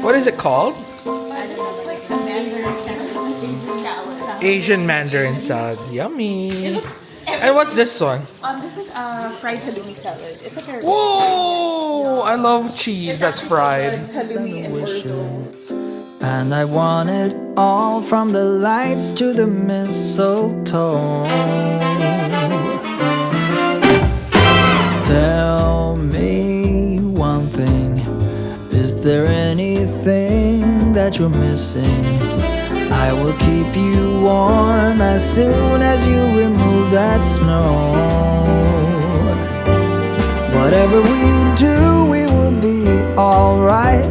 What is it called? I don't know, like a Mandarin salad. Asian Mandarin salad. Yummy. And what's this one? This is fried halloumi salad. It's like a Whoa! I love cheese that's fried. halloumi and orzo. And I want it all, from the lights to the mistletoe. Tell me one thing, is there anything that you're missing? I will keep you warm as soon as you remove that snow. Whatever we do, we will be alright.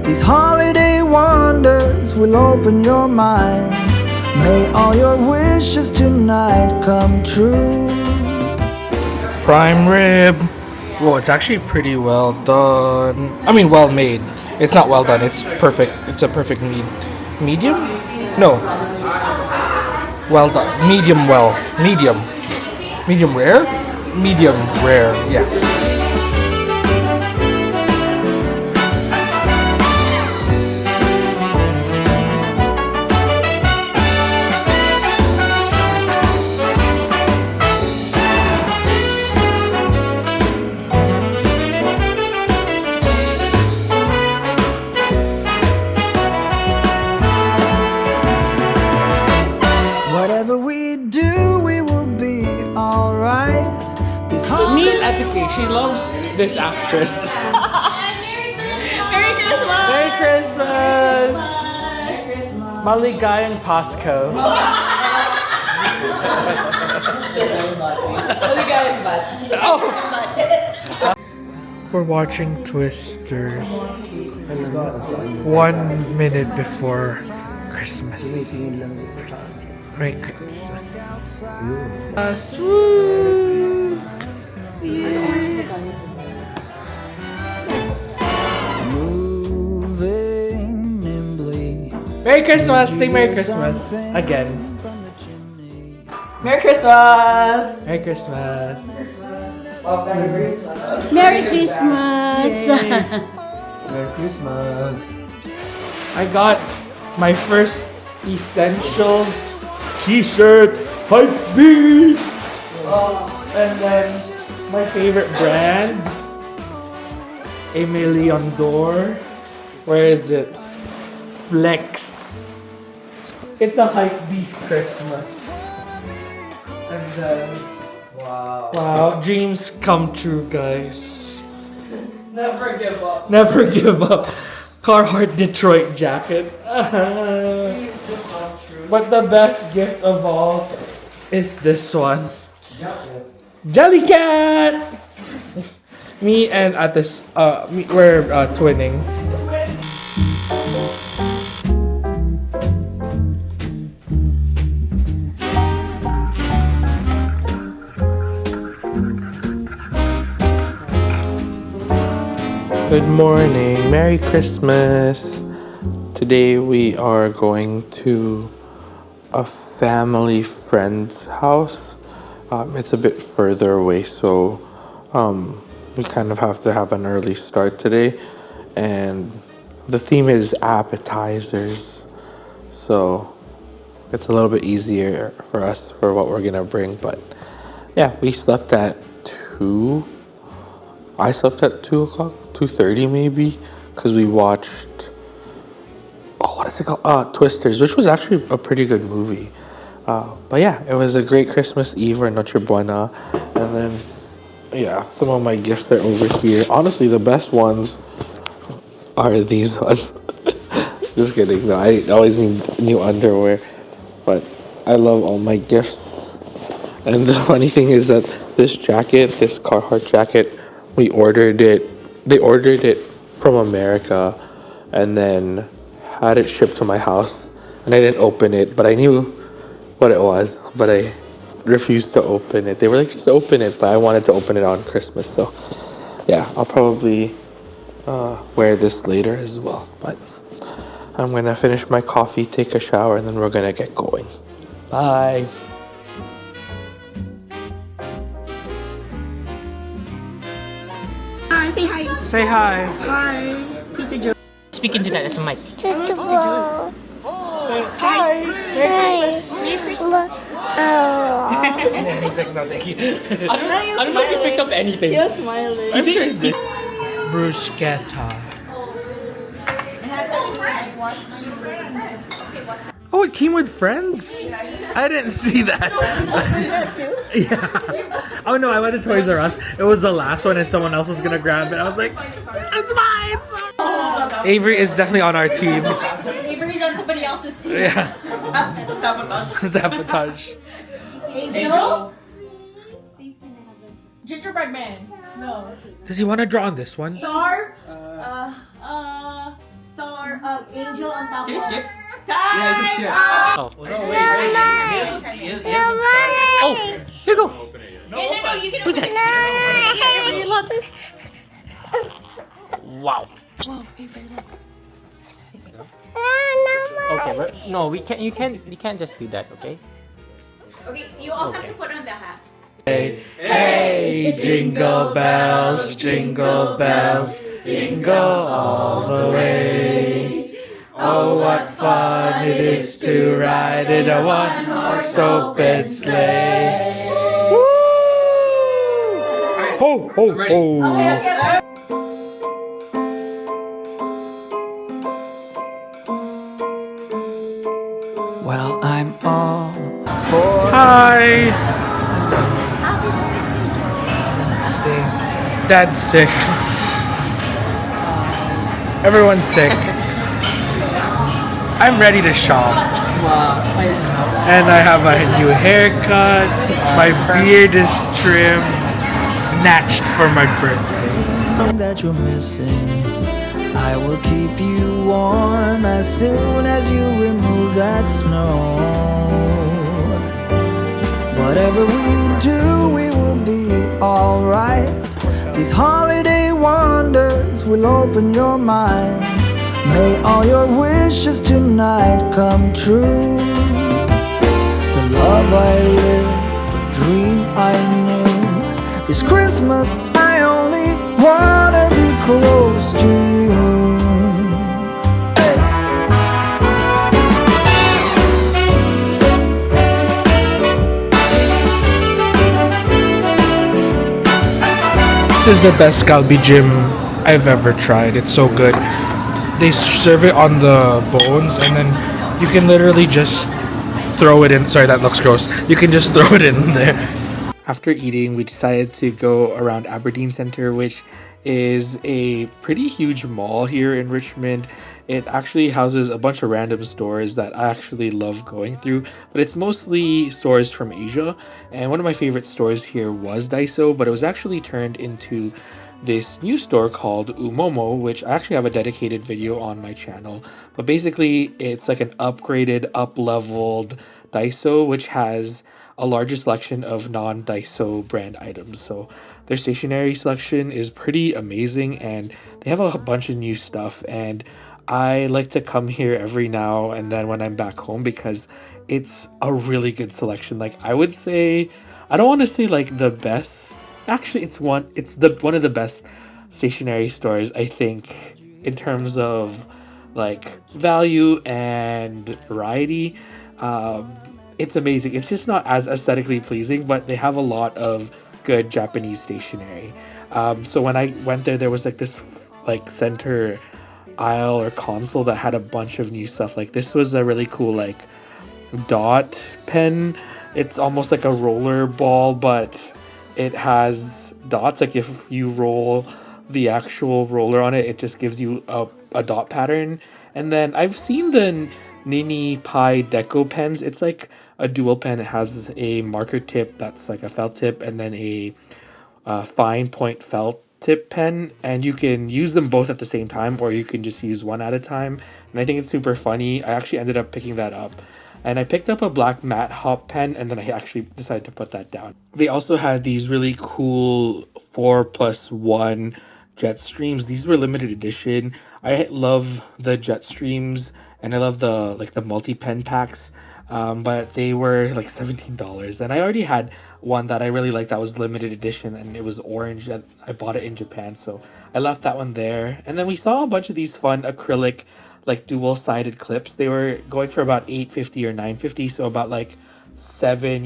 These holiday wonders will open your mind. May all your wishes tonight come true. Prime rib. Whoa, it's actually pretty well done. I mean, well made. It's not well done. It's perfect. It's a perfect medium? No. Well done. Medium well. Medium. Medium rare? Medium rare. Yeah. Whatever we do, we will be alright. Neat Atike, she loves this actress. Merry Christmas! Merry Christmas! Maligayang Pasko. Oh. We're watching Twisters. 1 minute before Christmas. Merry Christmas. Woo! Moving nimbly. Merry Christmas! Say Merry Christmas again. Merry Christmas! Merry Christmas. Merry Christmas! Merry Christmas. I got my first Essentials t-shirt, Hype Beast! And then my favorite brand, Emilion Dor. Where is it? Flex. It's a Hype Beast Christmas. And then, wow, dreams come true, guys. Never give up. Never give up. Carhartt Detroit jacket. But the best gift of all is this one. Jellycat! Me and Atis, we're twinning. Good morning, Merry Christmas. Today we are going to a family friend's house. It's a bit further away, so we kind of have to have an early start today. And the theme is appetizers, so it's a little bit easier for us for what we're gonna bring. But yeah, we slept at 2. I slept at 2 o'clock, 2:30 maybe, because we watched, what is it called? Twisters, which was actually a pretty good movie. But yeah, it was a great Christmas Eve or Noche Buena. And then, yeah, some of my gifts are over here. Honestly, the best ones are these ones. Just kidding. No, I always need new underwear. But I love all my gifts. And the funny thing is that this jacket, this Carhartt jacket, they ordered it from America and then had it shipped to my house. And I didn't open it, but I knew what it was, but I refused to open it. They were like, just open it, but I wanted to open it on Christmas. So yeah, I'll probably wear this later as well. But I'm gonna finish my coffee, take a shower, and then we're gonna get going. Bye. Hi, say hi. Say hi. Hi, Teacher Joe. Speak into that. That's a mic. Hi. Merry Christmas. He's like, no, thank you. I don't know if you picked up anything. You're smiling. I'm sure it did. Bruschetta. Oh, it came with friends? I didn't see that. Yeah. Oh no, I went to Toys R Us. It was the last one and someone else was gonna grab it. I was like, it's mine! Avery is definitely on our team. Avery's on somebody else's team. Yeah. Sabotage. Angel? Gingerbread Man. No. Does he want to draw on this one? Star. Angel on top. Can you skip? Time. Oh. No, wait. Oh, here you go. No, you can Who's open that? it. Wow. Okay, but no, we can't. You can't just do that. Okay. Okay, you also have Okay. to put on the hat. Hey, hey, jingle bells, jingle all the way. Oh, what fun it is to ride in a one-horse open sleigh. Woo! Ho, ho, ho. Well, I'm all for. Hi. Dad's sick. Everyone's sick. I'm ready to shop. And I have a new haircut. My beard is trimmed. Snatched for my birthday. Something that you're missing. I will keep you warm as soon as you remove that snow. Whatever we do, we will be alright. These holiday wonders will open your mind. May all your wishes tonight come true. The love I lived, the dream I knew. This Christmas I only wanna be close to you. This is the best Galbi Jim I've ever tried. It's so good. They serve it on the bones and then you can literally just throw it in. Sorry, that looks gross. You can just throw it in there. After eating, we decided to go around Aberdeen Center, which is a pretty huge mall here in Richmond. It actually houses a bunch of random stores that I actually love going through, but it's mostly stores from Asia. And one of my favorite stores here was Daiso, but it was actually turned into this new store called Umomo, which I actually have a dedicated video on my channel. But basically, it's like an upgraded, up-leveled Daiso, which has a larger selection of non-Daiso brand items. So their stationery selection is pretty amazing and they have a bunch of new stuff, and I like to come here every now and then when I'm back home because it's a really good selection. Like, I would say, I don't want to say like the best. Actually, it's one of the best stationery stores, I think, in terms of like value and variety. It's amazing. It's just not as aesthetically pleasing, but they have a lot of good Japanese stationery. So when I went there, there was like this like center aisle or console that had a bunch of new stuff. Like, this was a really cool like dot pen. It's almost like a roller ball, but it has dots. Like, if you roll the actual roller on it, it just gives you a dot pattern. And then I've seen the Nini Pi Deco pens. It's like a dual pen. It has a marker tip that's like a felt tip, and then a fine point felt tip pen, and you can use them both at the same time, or you can just use one at a time. And I think it's super funny. I actually ended up picking that up. And I picked up a black matte hop pen, and then I actually decided to put that down. They also had these really cool 4+1 jet streams. These were limited edition. I love the jet streams and I love the multi pen packs. But they were like $17, and I already had one that I really liked that was limited edition, and it was orange. And I bought it in Japan, so I left that one there. And then we saw a bunch of these fun acrylic, like dual-sided clips. They were going for about $8.50 or $9.50, so about like $7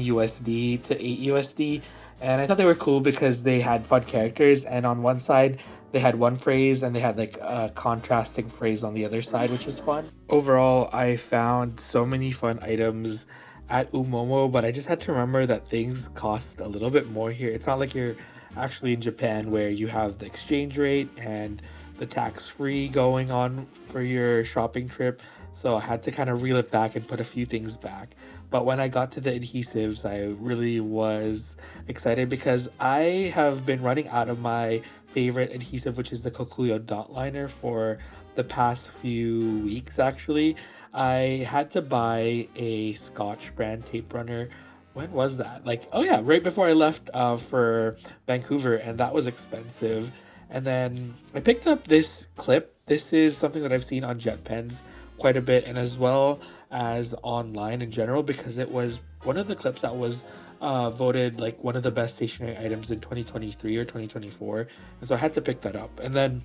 to $8. And I thought they were cool because they had fun characters, and on one side they had one phrase and they had like a contrasting phrase on the other side, which was fun. Overall, I found so many fun items at Umomo, but I just had to remember that things cost a little bit more here. It's not like you're actually in Japan where you have the exchange rate and the tax-free going on for your shopping trip. So I had to kind of reel it back and put a few things back. But when I got to the adhesives, I really was excited because I have been running out of my favorite adhesive, which is the Kokuyo dot liner, for the past few weeks actually. I had to buy a Scotch brand tape runner. When was that? Like, oh yeah, right before I left for Vancouver, and that was expensive. And then I picked up this clip. This is something that I've seen on jet pens quite a bit, and as well as online in general, because it was one of the clips that was voted like one of the best stationery items in 2023 or 2024, and so I had to pick that up. And then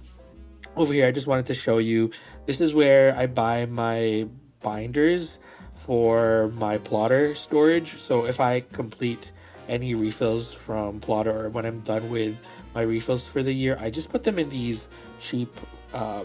over here I just wanted to show you, this is where I buy my binders for my plotter storage. So if I complete any refills from plotter, or when I'm done with my refills for the year, I just put them in these cheap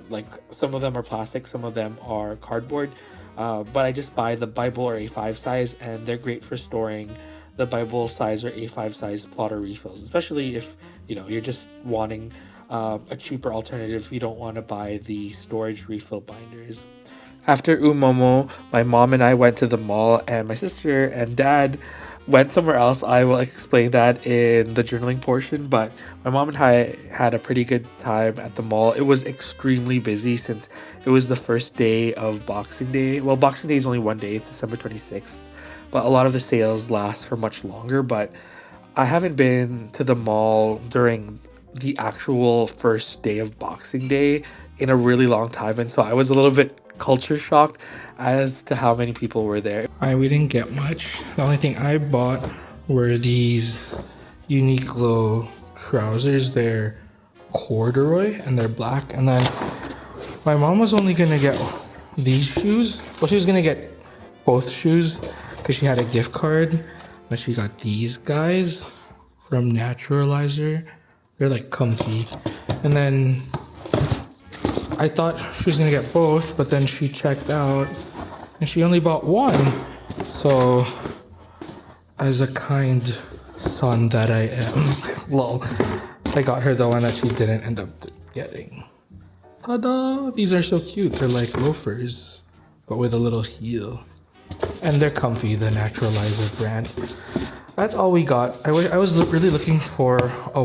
like some of them are plastic, some of them are cardboard, but I just buy the Bible or A5 size, and they're great for storing the Bible size or A5 size plotter refills, especially if you're just wanting a cheaper alternative. You don't want to buy the storage refill binders. After Umomo, my mom and I went to the mall, and my sister and dad went somewhere else. I will explain that in the journaling portion, but my mom and I had a pretty good time at the mall. It was extremely busy since it was the first day of Boxing Day. Well, Boxing Day is only one day, it's December 26th, but a lot of the sales last for much longer. But I haven't been to the mall during the actual first day of Boxing Day in a really long time, and so I was a little bit culture shocked as to how many people were there. We didn't get much. The only thing I bought were these Uniqlo trousers. They're corduroy and they're black. And then my mom was only gonna get these shoes. Well, she was gonna get both shoes because she had a gift card, but she got these guys from Naturalizer. They're like comfy. And then I thought she was gonna get both, but then she checked out and she only bought one. So, as a kind son that I am, lol, I got her the one that she didn't end up getting. Ta-da! These are so cute. They're like loafers, but with a little heel. And they're comfy, the Naturalizer brand. That's all we got. I was really looking for a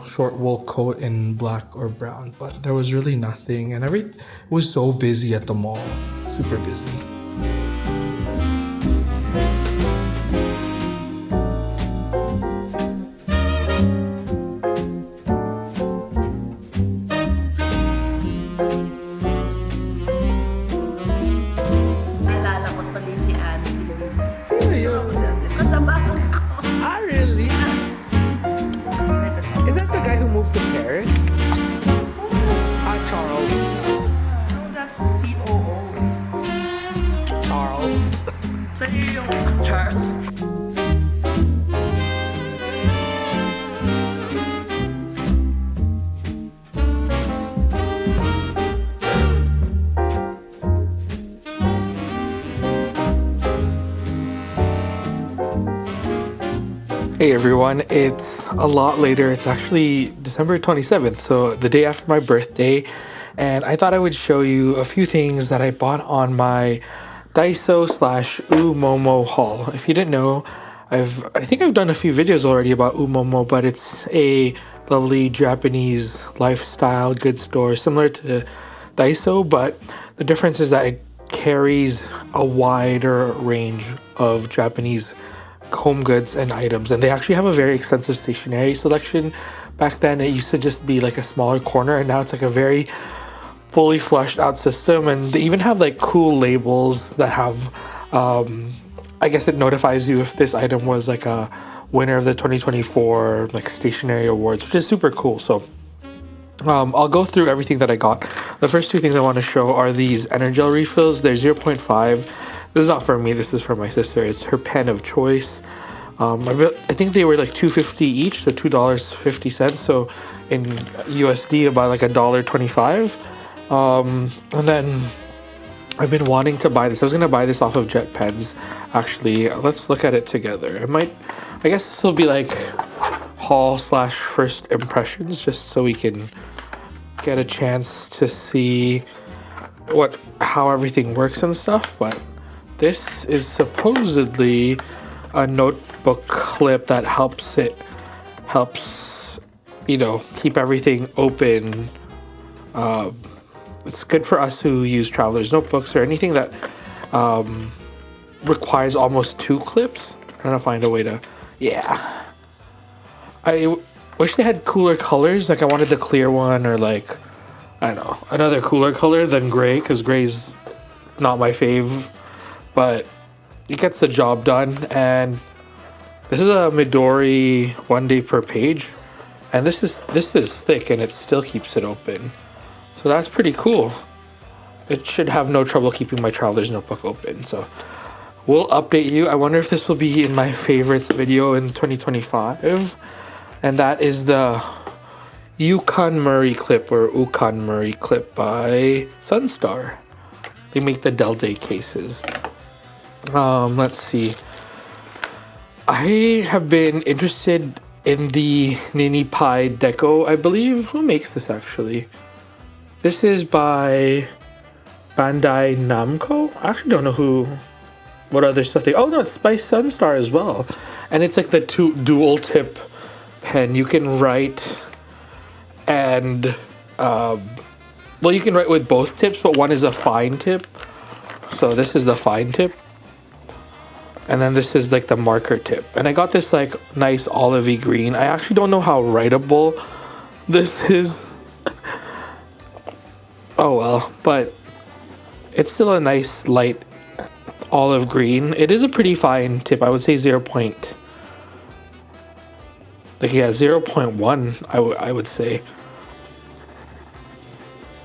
short wool coat in black or brown, but there was really nothing, and it was so busy at the mall. Super busy. Naalala ko tuloy si Annie. Sino yun? Kasamahan ko. Ah, really? Is that the guy who moved to Paris? Ah, Charles. No, that's the COO. Charles. Sa'yo yung Charles. Hey everyone, it's a lot later. It's actually December 27th, so the day after my birthday, and I thought I would show you a few things that I bought on my Daiso / Umomo haul. If you didn't know, I think I've done a few videos already about Umomo, but it's a lovely Japanese lifestyle goods store similar to Daiso, but the difference is that it carries a wider range of Japanese home goods and items, and they actually have a very extensive stationery selection. Back then, it used to just be like a smaller corner, and now it's like a very fully fleshed out system. And they even have like cool labels that have, I guess it notifies you if this item was like a winner of the 2024 like Stationery Awards, which is super cool. So I'll go through everything that I got. The first two things I want to show are these Energel refills. They're 0.5. This is not for me, this is for my sister. It's her pen of choice. I think they were like $2.50 each, so $2.50. So in USD, about like $1.25. And then I've been wanting to buy this. I was gonna buy this off of Jet Pens. Actually, let's look at it together. I guess this will be like haul / first impressions, just so we can get a chance to see how everything works and stuff. But this is supposedly a notebook clip that helps keep everything open. It's good for us who use traveler's notebooks or anything that requires almost 2 clips. I'm gonna find a way to, yeah. I wish they had cooler colors. Like I wanted the clear one, or like, I don't know, another cooler color than gray, because gray's not my fave, but it gets the job done. And this is a Midori 1 day per page, and this is thick and it still keeps it open. So that's pretty cool. It should have no trouble keeping my traveler's notebook open. So we'll update you. I wonder if this will be in my favorites video in 2025. And that is the Yukon Murray clip, or Ukon Murray clip by Sunstar. They make the Del Day cases. Let's see. I have been interested in the Nini Pi Deco, I believe. Who makes this actually? This is by Bandai Namco. I actually don't know what other stuff oh no, it's by Sunstar as well. And it's like the dual tip pen. You can write and, you can write with both tips, but one is a fine tip. So this is the fine tip. And then this is like the marker tip. And I got this like nice olivey green. I actually don't know how writable this is. Oh well, but it's still a nice light olive green. It is a pretty fine tip. I would say 0.1, I would say.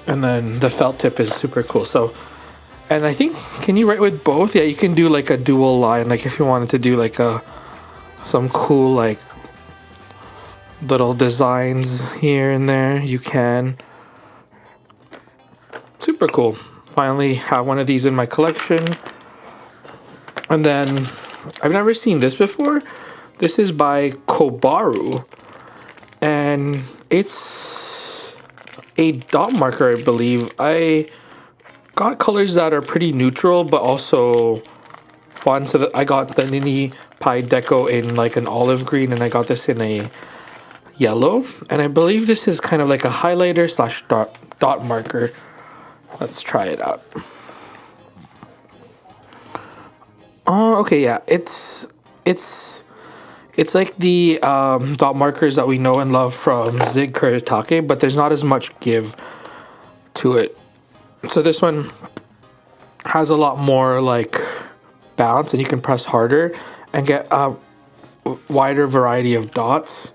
And then the felt tip is super cool. So, and I think, can you write with both? Yeah, you can do like a dual line. Like if you wanted to do like some cool like little designs here and there, you can. Super cool. Finally have one of these in my collection. And then I've never seen this before. This is by Kobaru, and it's a dot marker, I believe. I got colors that are pretty neutral but also fun. So that I got the Nini Pi Deco in like an olive green, and I got this in a yellow. And I believe this is kind of like a highlighter / dot marker. Let's try it out. Oh, okay, yeah. It's like the dot markers that we know and love from Zig Kuretake, but there's not as much give to it. So this one has a lot more like bounce, and you can press harder and get a wider variety of dots.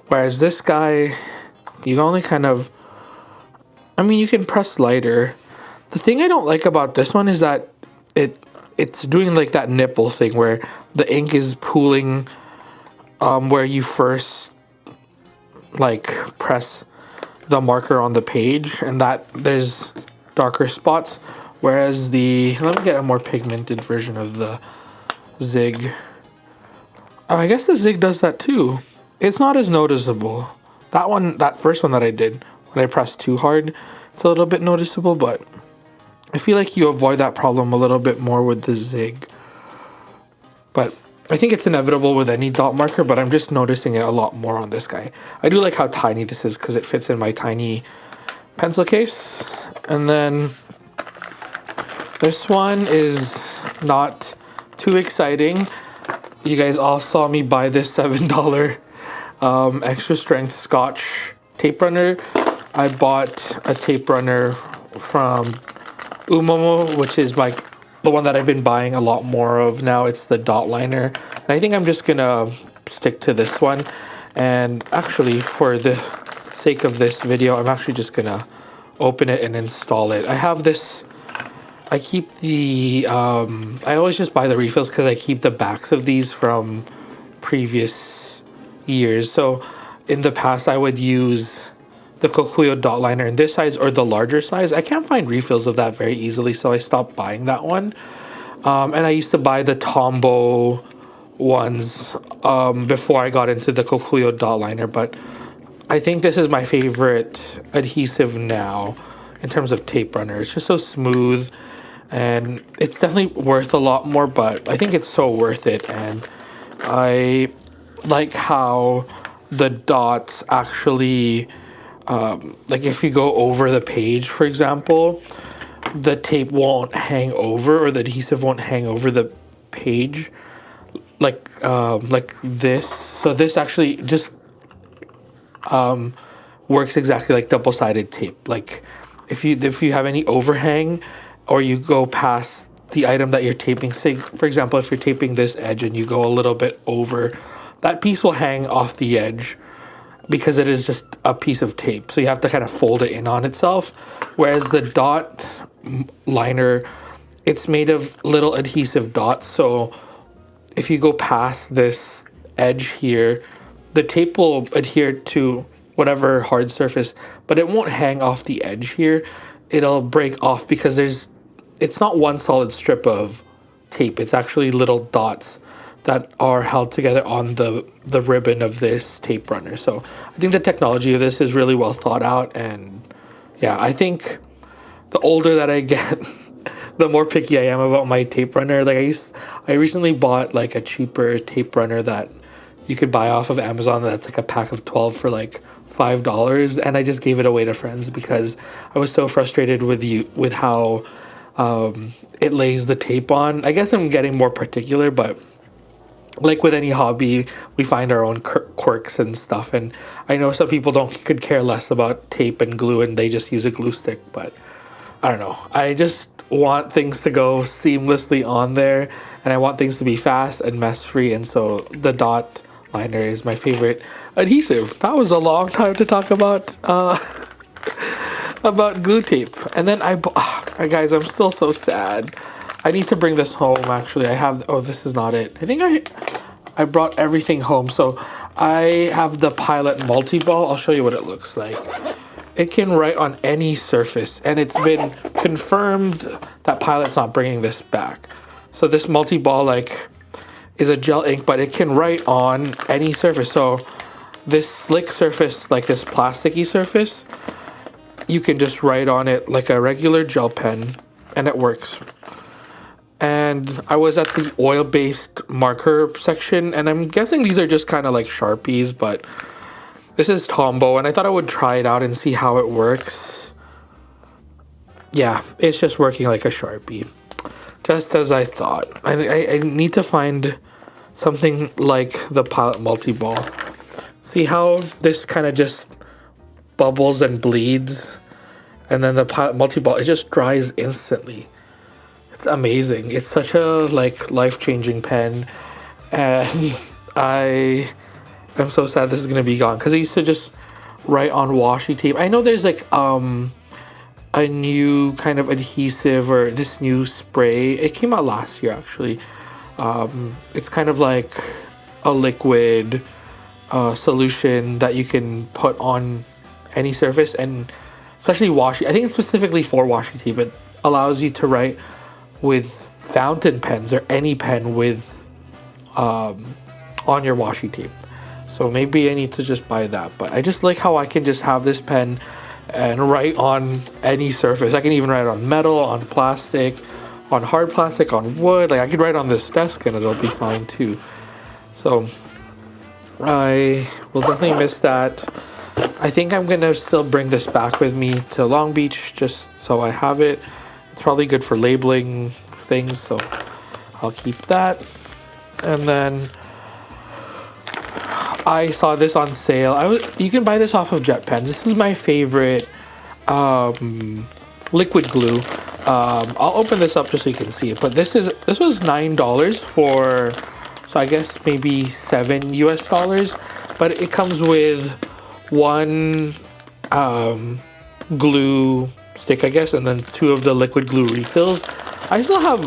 Whereas this guy, you only kind of, you can press lighter. The thing I don't like about this one is that it's doing like that nipple thing where the ink is pooling where you first like press the marker on the page, and that there's darker spots. Whereas let me get a more pigmented version of the Zig. I guess the Zig does that too. It's not as noticeable. That first one that I did, when I pressed too hard, it's a little bit noticeable, but I feel like you avoid that problem a little bit more with the Zig. But I think it's inevitable with any dot marker, but I'm just noticing it a lot more on this guy. I do like how tiny this is because it fits in my tiny pencil case. And then this one is not too exciting. You guys all saw me buy this $7 extra strength Scotch tape runner. I bought a tape runner from Umomo, which is like the one that I've been buying a lot more of now. It's the dot liner. And I think I'm just gonna stick to this one. And actually, for the sake of this video, I'm actually just gonna open it and install it. I have this, I keep the, I always just buy the refills because I keep the backs of these from previous years. So in the past, I would use the Kokuyo dot liner in this size or the larger size. I can't find refills of that very easily, so I stopped buying that one. And I used to buy the Tombow ones before I got into the Kokuyo dot liner, but I think this is my favorite adhesive now in terms of tape runner. It's just so smooth, and it's definitely worth a lot more, but I think it's so worth it. And I like how the dots actually, like if you go over the page, for example, the tape won't hang over, or the adhesive won't hang over the page like this. So this actually just works exactly like double-sided tape. Like if you have any overhang, or you go past the item that you're taping, say for example, if you're taping this edge and you go a little bit over, that piece will hang off the edge because it is just a piece of tape. So you have to kind of fold it in on itself. Whereas the dot liner, it's made of little adhesive dots. So if you go past this edge here, the tape will adhere to whatever hard surface, but it won't hang off the edge here. It'll break off because it's not one solid strip of tape. It's actually little dots that are held together on the ribbon of this tape runner. So I think the technology of this is really well thought out. And yeah, I think the older that I get, the more picky I am about my tape runner. Like I recently bought like a cheaper tape runner that you could buy off of Amazon. That's like a pack of 12 for like $5, and I just gave it away to friends because I was so frustrated with how it lays the tape on. I guess I'm getting more particular, but like with any hobby, we find our own quirks and stuff. And I know some people could care less about tape and glue, and they just use a glue stick. But I don't know. I just want things to go seamlessly on there, and I want things to be fast and mess free. And so the dot liner is my favorite adhesive. That was a long time to talk about about glue tape. And then guys, I'm still so sad. I need to bring this home. Actually, I have, oh, this is not it. I think I brought everything home. So I have the Pilot multi-ball. I'll show you what it looks like. It can write on any surface, and it's been confirmed that Pilot's not bringing this back. So this multi-ball is a gel ink, but it can write on any surface. So this slick surface, like this plasticky surface, you can just write on it like a regular gel pen, and it works. And I was at the oil-based marker section, and I'm guessing these are just kind of like Sharpies, but this is Tombow, and I thought I would try it out and see how it works. Yeah, it's just working like a Sharpie, just as I thought. I need to find something like the Pilot multi-ball. See how this kind of just bubbles and bleeds, and then the Pilot multi-ball, it just dries instantly. It's amazing. It's such a life-changing pen, and I am so sad this is gonna be gone because I used to just write on washi tape. I know there's a new kind of adhesive, or this new spray. It came out last year actually. It's kind of like a liquid solution that you can put on any surface, and especially washi. I think it's specifically for washi tape. It allows you to write with fountain pens or any pen with on your washi tape. So maybe I need to just buy that. But I just like how I can just have this pen and write on any surface. I can even write on metal, on plastic, on hard plastic, on wood. Like I could write on this desk and it'll be fine too. So I will definitely miss that. I think I'm gonna still bring this back with me to Long Beach just so I have it. It's probably good for labeling things, so I'll keep that. And then I saw this on sale. You can buy this off of Jet Pens. This is my favorite liquid glue. I'll open this up just so you can see it. But this was $9 for, so I guess maybe $7 US. But it comes with one glue stick, I guess, and then 2 of the liquid glue refills. I still have,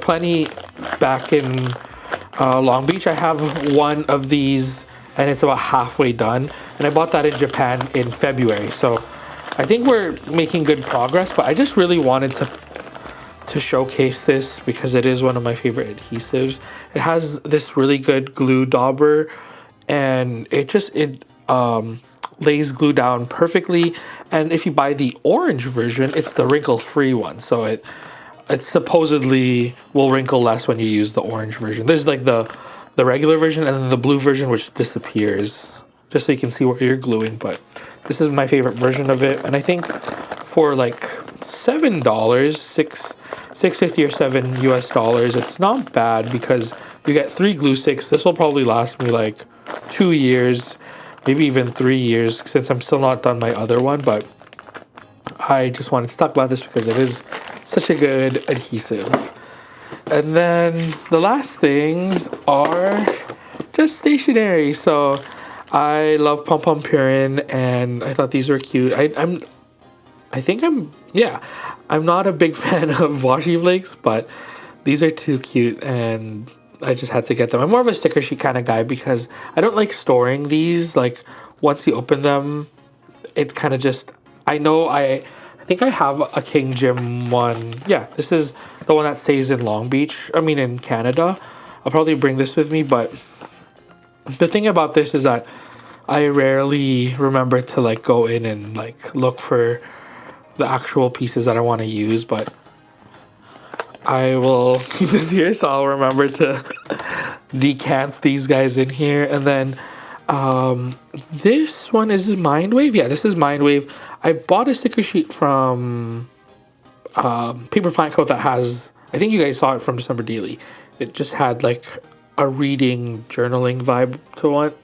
plenty back in Long Beach. I have one of these and it's about halfway done. And I bought that in Japan in February. So I think we're making good progress, but I just really wanted to showcase this because it is one of my favorite adhesives. It has this really good glue dauber and it lays glue down perfectly. And if you buy the orange version, it's the wrinkle-free one. So it supposedly will wrinkle less when you use the orange version. There's like the regular version and then the blue version, which disappears, just so you can see what you're gluing. But this is my favorite version of it. And I think for like $7, $6.50 or $7 US, it's not bad because you get 3 glue sticks. This will probably last me like 2 years, maybe even 3 years, since I'm still not done my other one. But I just wanted to talk about this because it is such a good adhesive. And then the last things are just stationery. So I love Pom Pom Purin and I thought these were cute. I'm not a big fan of washi flakes, but these are too cute and I just had to get them. I'm more of a sticker sheet kind of guy because I don't like storing these. Like once you open them, it kind of just, I think I have a King Jim one. Yeah, this is the one that stays in Long Beach. I mean, in Canada. I'll probably bring this with me, but the thing about this is that I rarely remember to like go in and like look for the actual pieces that I want to use, but I will keep this here so I'll remember to decant these guys in here. And then this one is Mindwave. Yeah, this is Mindwave. I bought a sticker sheet from Paper Plant Co. that has, I think you guys saw it from December Daily. It just had like a reading journaling vibe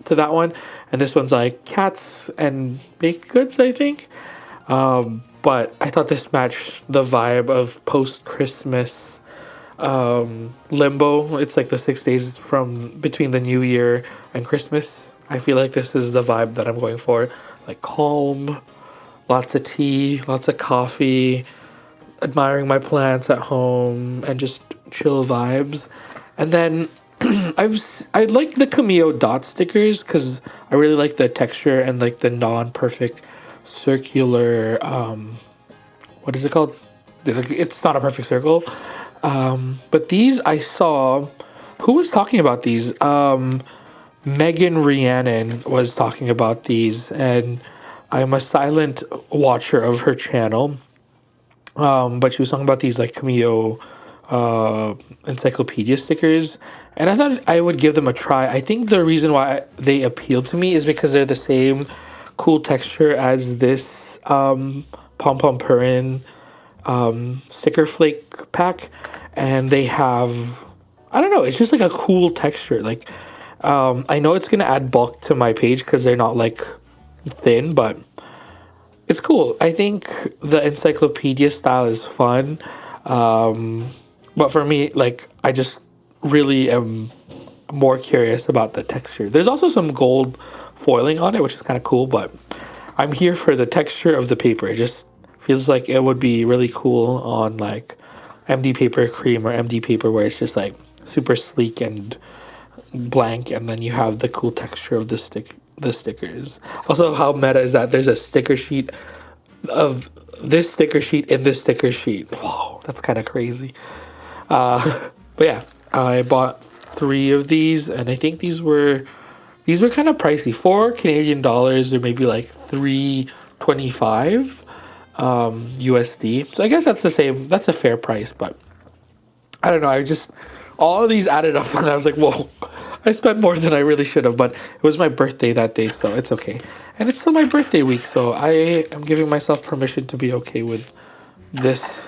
to that one. And this one's like cats and baked goods, I think. But I thought this matched the vibe of post-Christmas limbo. It's like the 6 days from between the New Year and Christmas. I feel like this is the vibe that I'm going for. Like calm, lots of tea, lots of coffee, admiring my plants at home, and just chill vibes. And then I like the Cameo dot stickers because I really like the texture and like the non-perfect circular what is it called? It's not a perfect circle. But these I saw, who was talking about these? Megan Rhiannon was talking about these, and I'm a silent watcher of her channel. But she was talking about these like Cameo encyclopedia stickers, and I thought I would give them a try. I think the reason why they appealed to me is because they're the same cool texture as this Pom Pom Purin sticker flake pack, and they have, I don't know, it's just like a cool texture. Like I know it's gonna add bulk to my page because they're not like thin, but it's cool. I think the encyclopedia style is fun, but for me, like, I just really am more curious about the texture. There's also some gold foiling on it, which is kind of cool, but I'm here for the texture of the paper. It just feels like it would be really cool on like MD Paper Cream or MD Paper, where it's just like super sleek and blank, and then you have the cool texture of the stickers. Also, how meta is that? There's a sticker sheet of this sticker sheet in this sticker sheet. Whoa, that's kind of crazy. But yeah, I bought 3 of these, and I think these were kind of pricey. 4 Canadian dollars, or maybe like $3.25 USD. So I guess that's the same. That's a fair price, but I don't know. All of these added up, and I was like, whoa, I spent more than I really should have. But it was my birthday that day, so it's okay. And it's still my birthday week, so I am giving myself permission to be okay with this.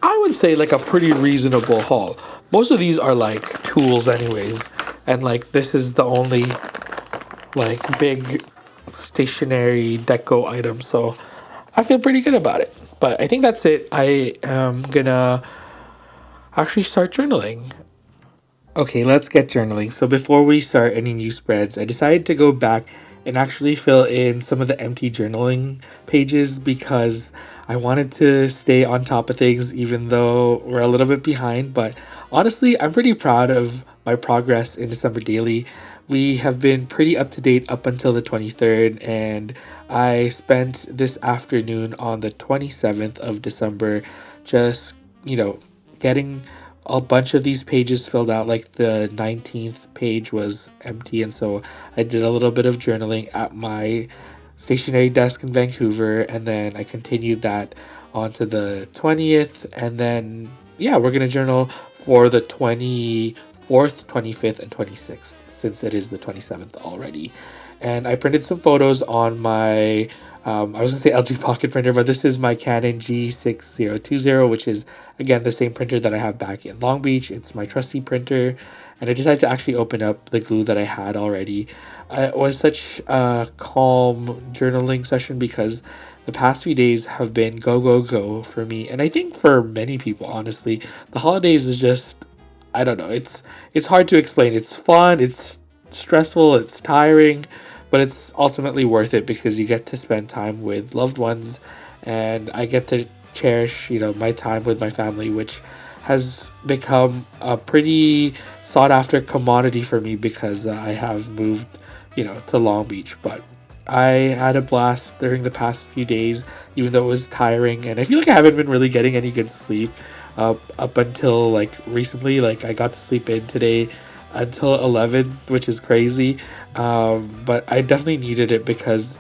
I would say like a pretty reasonable haul. Most of these are like tools anyways, and like this is the only like big stationery deco items. So I feel pretty good about it. But I think that's it. I am gonna actually start journaling. Okay, let's get journaling. So before we start any new spreads, I decided to go back and actually fill in some of the empty journaling pages because I wanted to stay on top of things even though we're a little bit behind. But honestly, I'm pretty proud of my progress in December Daily. We have been pretty up to date up until the 23rd, and I spent this afternoon on the 27th of December just, getting a bunch of these pages filled out. Like the 19th page was empty, and so I did a little bit of journaling at my stationery desk in Vancouver, and then I continued that onto the 20th, and then yeah, we're gonna journal for the 24th, 25th, and 26th since it is the 27th already. And I printed some photos on my I was gonna say LG Pocket printer, but this is my Canon G6020, which is again the same printer that I have back in Long Beach. It's my trusty printer, and I decided to actually open up the glue that I had already. It was such a calm journaling session because the past few days have been go go go for me, and I think for many people, honestly, the holidays is just, I don't know. It's hard to explain. It's fun. It's stressful. It's tiring, but it's ultimately worth it because you get to spend time with loved ones, and I get to cherish, my time with my family, which has become a pretty sought after commodity for me because I have moved, to Long Beach. But I had a blast during the past few days, even though it was tiring, and I feel like I haven't been really getting any good sleep up until like recently. Like I got to sleep in today until 11, which is crazy. But I definitely needed it because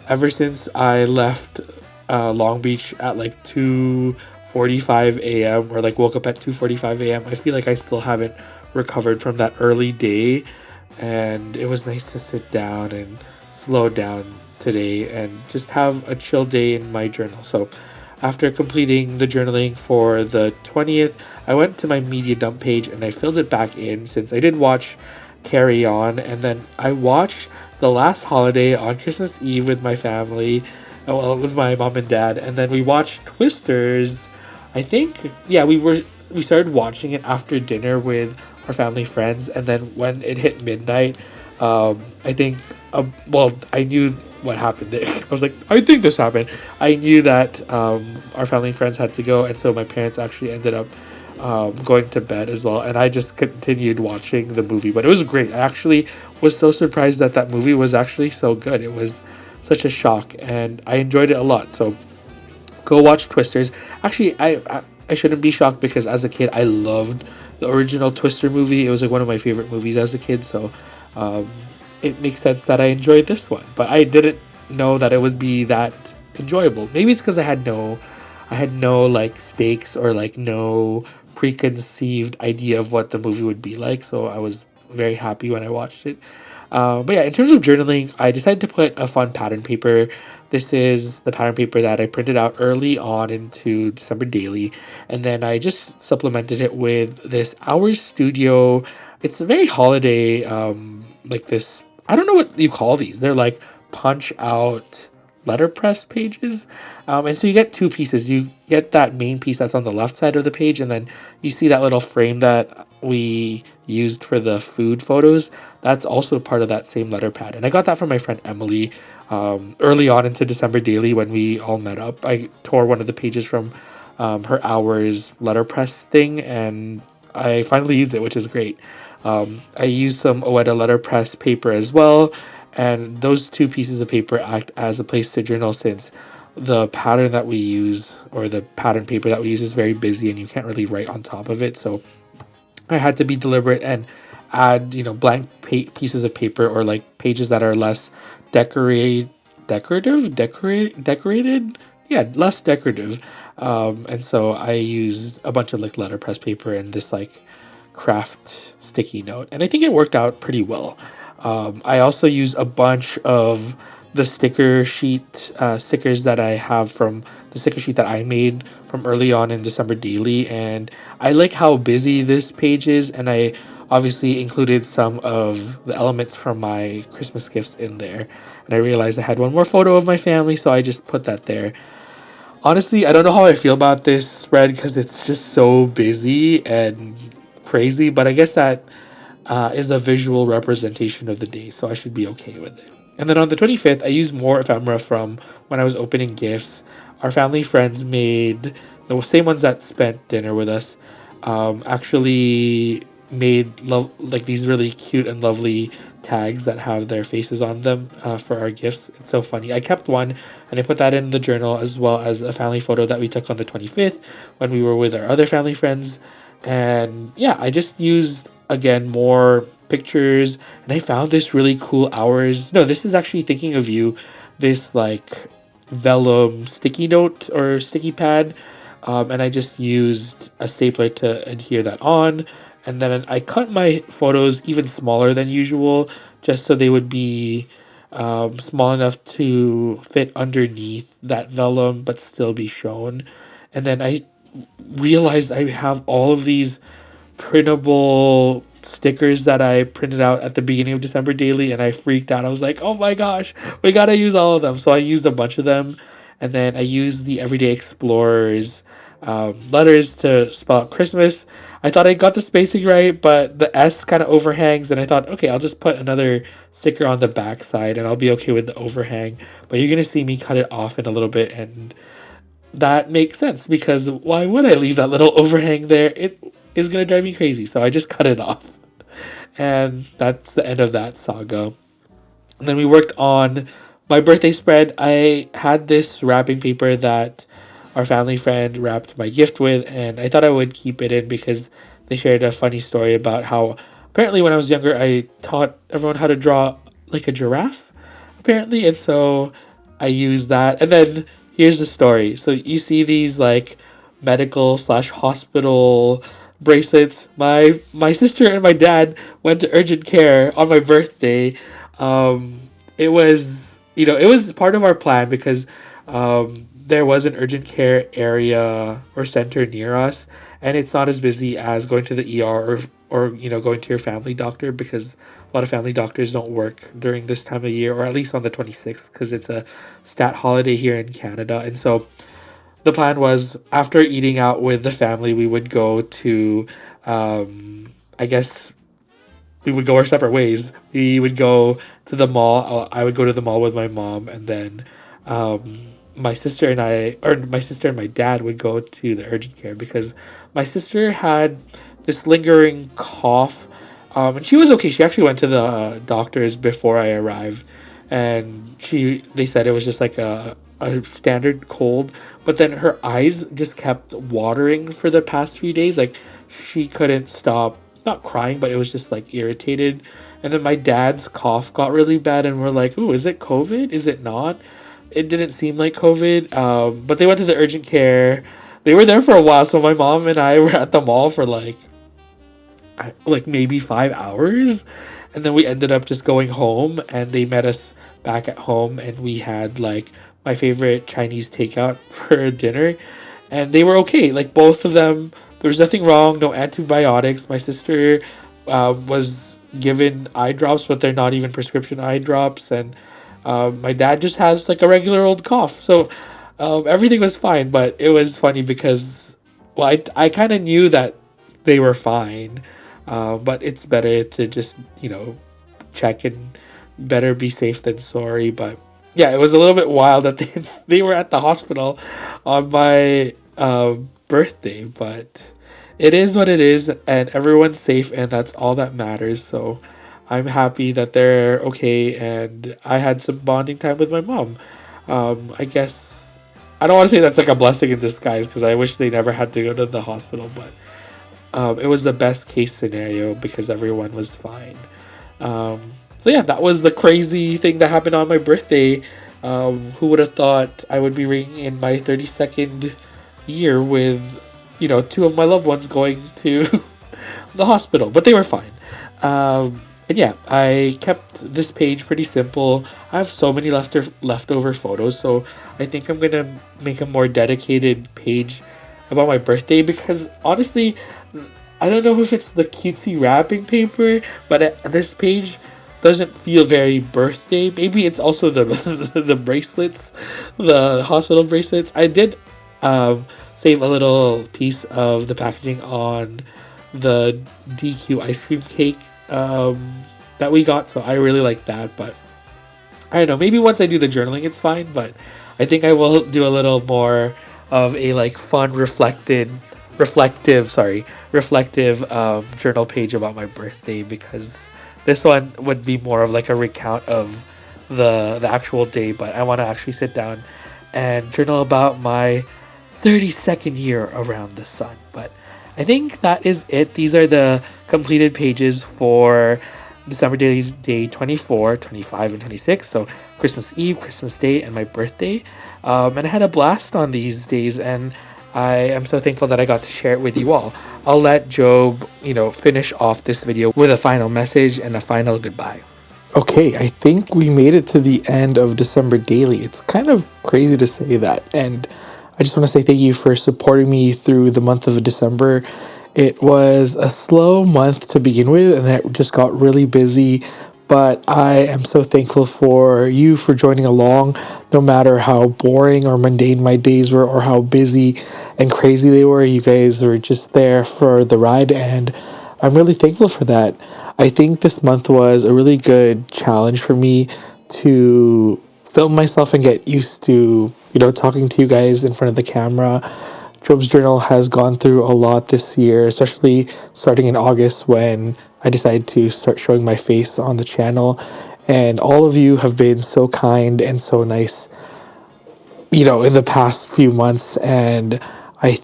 ever since I left Long Beach at like 2:45 a.m. or like woke up at 2:45 a.m., I feel like I still haven't recovered from that early day. And it was nice to sit down and slow down today and just have a chill day in my journal. So after completing the journaling for the 20th, I went to my media dump page and I filled it back in since I did watch Carry On, and then I watched The Last Holiday on Christmas Eve with my family, well, with my mom and dad, and then we watched Twisters. I think, yeah, we started watching it after dinner with our family friends, and then when it hit midnight, I think, I knew what happened there. I was like, I think this happened. I knew that our family and friends had to go, and so my parents actually ended up going to bed as well, and I just continued watching the movie. But it was great. I actually was so surprised that that movie was actually so good. It was such a shock, and I enjoyed it a lot. So go watch Twisters. Actually, I shouldn't be shocked because as a kid I loved the original Twister movie. It was like one of my favorite movies as a kid, so it makes sense that I enjoyed this one. But I didn't know that it would be that enjoyable. Maybe it's because I had no like stakes or like no preconceived idea of what the movie would be like, so I was very happy when I watched it. But yeah, in terms of journaling, I decided to put a fun pattern paper. This is the pattern paper that I printed out early on into December Daily, and then I just supplemented it with this Hours Studio. It's a very holiday, like this. I don't know what you call these. They're like punch out letterpress pages, and so you get two pieces. You get that main piece that's on the left side of the page, and then you see that little frame that we used for the food photos. That's also part of that same letter pad, and I got that from my friend Emily early on into December Daily when we all met up. I tore one of the pages from her Hours letterpress thing, and I finally used it, which is great. I used some Oeda letterpress paper as well, and those two pieces of paper act as a place to journal since the pattern that we use, or the pattern paper that we use, is very busy and you can't really write on top of it. So I had to be deliberate and add, blank pieces of paper, or like pages that are less decorated, yeah, less decorative. And so I used a bunch of like letterpress paper and this like craft sticky note, and I think it worked out pretty well. I also used a bunch of the sticker sheet stickers that I have from the sticker sheet that I made from early on in December Daily, and I like how busy this page is, and I obviously included some of the elements from my Christmas gifts in there. And I realized I had one more photo of my family, so I just put that there. Honestly, I don't know how I feel about this spread because it's just so busy and crazy, but I guess that is a visual representation of the day, so I should be okay with it. And then on the 25th, I used more ephemera from when I was opening gifts. Our family friends made the same ones that spent dinner with us, actually made like these really cute and lovely tags that have their faces on them for our gifts. It's so funny. I kept one and I put that in the journal, as well as a family photo that we took on the 25th when we were with our other family friends. And yeah, I just used again more pictures, and I found this really cool hours. No, this is actually thinking of you. This like vellum sticky note or sticky pad, and I just used a stapler to adhere that on. And then I cut my photos even smaller than usual, just so they would be small enough to fit underneath that vellum but still be shown. And then I realized I have all of these printable stickers that I printed out at the beginning of December Daily, and I freaked out. I was like, oh my gosh, we gotta use all of them. So I used a bunch of them, and then I used the Everyday Explorers letters to spell out Christmas. I thought I got the spacing right, but the S kind of overhangs, and I thought, okay, I'll just put another sticker on the back side and I'll be okay with the overhang. But you're gonna see me cut it off in a little bit, and that makes sense because why would I leave that little overhang there? It is going to drive me crazy. So I just cut it off. And that's the end of that saga. And then we worked on my birthday spread. I had this wrapping paper that our family friend wrapped my gift with, and I thought I would keep it in because they shared a funny story about how apparently when I was younger, I taught everyone how to draw like a giraffe, apparently. And so I used that. And then here's the story. So you see these like medical slash hospital bracelets. My sister and my dad went to urgent care on my birthday. It was, it was part of our plan because there was an urgent care area or center near us, and it's not as busy as going to the ER or going to your family doctor, because a lot of family doctors don't work during this time of year, or at least on the 26th, because it's a stat holiday here in Canada. And so the plan was, after eating out with the family, we would go to I guess we would go our separate ways. We would go to the mall. I would go to the mall with my mom, and then my sister and my dad would go to the urgent care because my sister had this lingering cough, and she was okay. She actually went to the doctors before I arrived, and they said it was just like a standard cold, but then her eyes just kept watering for the past few days. Like, she couldn't stop, not crying, but it was just like irritated. And then my dad's cough got really bad, and we're like, ooh, is it COVID? Is it not? It didn't seem like COVID, but they went to the urgent care. They were there for a while, so my mom and I were at the mall for like maybe 5 hours, and then we ended up just going home, and they met us back at home, and we had like my favorite Chinese takeout for dinner, and they were okay. Like, both of them, there was nothing wrong, no antibiotics. My sister was given eye drops, but they're not even prescription eye drops, and my dad just has like a regular old cough. So everything was fine, but it was funny because, well, I kind of knew that they were fine, but it's better to just, check, and better be safe than sorry. But yeah, it was a little bit wild that they were at the hospital on my birthday, but it is what it is, and everyone's safe, and that's all that matters. So I'm happy that they're okay, and I had some bonding time with my mom. I guess I don't want to say that's like a blessing in disguise, because I wish they never had to go to the hospital, but it was the best case scenario because everyone was fine. So yeah, that was the crazy thing that happened on my birthday. Who would have thought I would be ringing in my 32nd year with, two of my loved ones going to the hospital, but they were fine. And yeah, I kept this page pretty simple. I have so many leftover photos, so I think I'm gonna make a more dedicated page about my birthday because honestly, I don't know if it's the cutesy wrapping paper, but this page doesn't feel very birthday. Maybe it's also the the bracelets, the hospital bracelets. I did save a little piece of the packaging on the DQ ice cream cake that we got, so I really like that. But I don't know, maybe once I do the journaling it's fine, but I think I will do a little more of a like fun reflective journal page about my birthday, because this one would be more of like a recount of the actual day, but I want to actually sit down and journal about my 32nd year around the sun. But I think that is it. These are the completed pages for December Daily Day 24, 25, and 26. So Christmas Eve, Christmas Day, and my birthday. And I had a blast on these days, and I am so thankful that I got to share it with you all. I'll let Job, finish off this video with a final message and a final goodbye. Okay, I think we made it to the end of December Daily. It's kind of crazy to say that. And I just want to say thank you for supporting me through the month of December. It was a slow month to begin with, and then it just got really busy. But I am so thankful for you for joining along, no matter how boring or mundane my days were or how busy and crazy they were. You guys were just there for the ride, and I'm really thankful for that. I think this month was a really good challenge for me to film myself and get used to, talking to you guys in front of the camera. Job's Journal has gone through a lot this year, especially starting in August when I decided to start showing my face on the channel. And all of you have been so kind and so nice, in the past few months. And I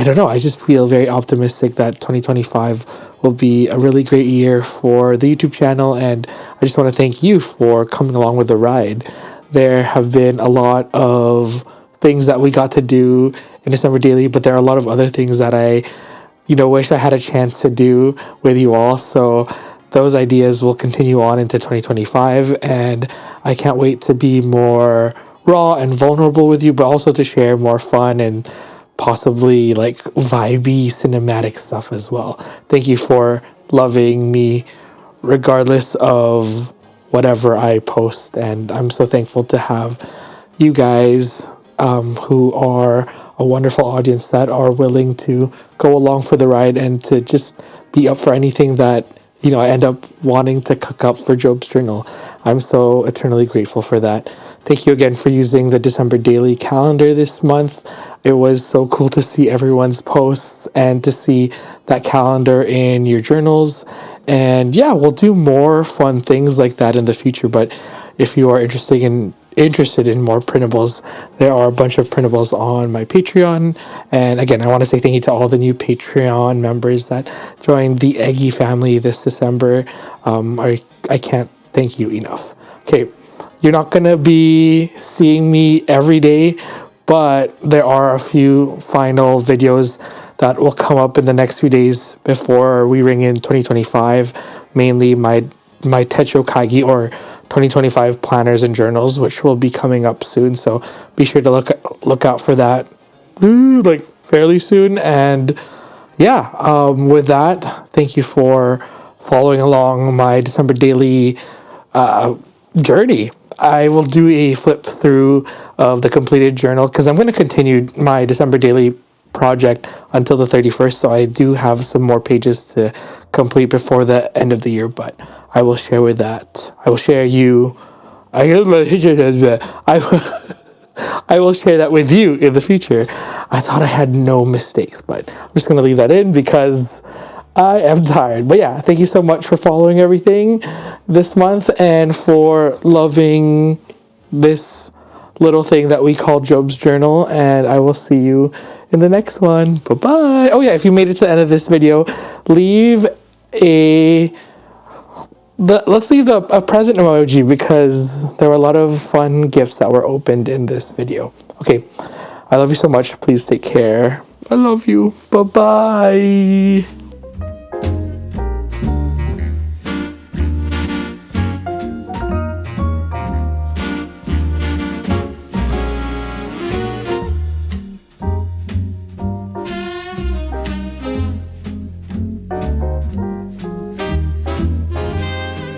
don't know, I just feel very optimistic that 2025 will be a really great year for the YouTube channel. And I just want to thank you for coming along with the ride. There have been a lot of things that we got to do in December Daily, but there are a lot of other things that I, wish I had a chance to do with you all. So those ideas will continue on into 2025, and I can't wait to be more raw and vulnerable with you, but also to share more fun and possibly like vibey cinematic stuff as well. Thank you for loving me regardless of whatever I post, and I'm so thankful to have you guys who are a wonderful audience that are willing to go along for the ride and to just be up for anything that I end up wanting to cook up for Job's Journal. I'm so eternally grateful for that. Thank you again for using the December Daily calendar this month. It was so cool to see everyone's posts and to see that calendar in your journals. And yeah, we'll do more fun things like that in the future. But if you are interested in more printables, there are a bunch of printables on my Patreon. And again, I want to say thank you to all the new Patreon members that joined the Eggy family this December. I can't thank you enough. Okay, you're not going to be seeing me every day, but there are a few final videos that will come up in the next few days before we ring in 2025, mainly my Techo Kagi or 2025 planners and journals, which will be coming up soon. So be sure to look out for that like fairly soon. And yeah, with that, thank you for following along my December Daily journey. I will do a flip through of the completed journal because I'm going to continue my December Daily project until the 31st, so I do have some more pages to complete before the end of the year, but I will share I will share that with you in the future. I thought I had no mistakes, but I'm just going to leave that in because I am tired. But yeah, thank you so much for following everything this month and for loving this little thing that we call Job's Journal, and I will see you in the next one. Bye-bye. Oh yeah, if you made it to the end of this video, let's leave a present emoji because there were a lot of fun gifts that were opened in this video. Okay, I love you so much. Please take care. I love you. Bye-bye.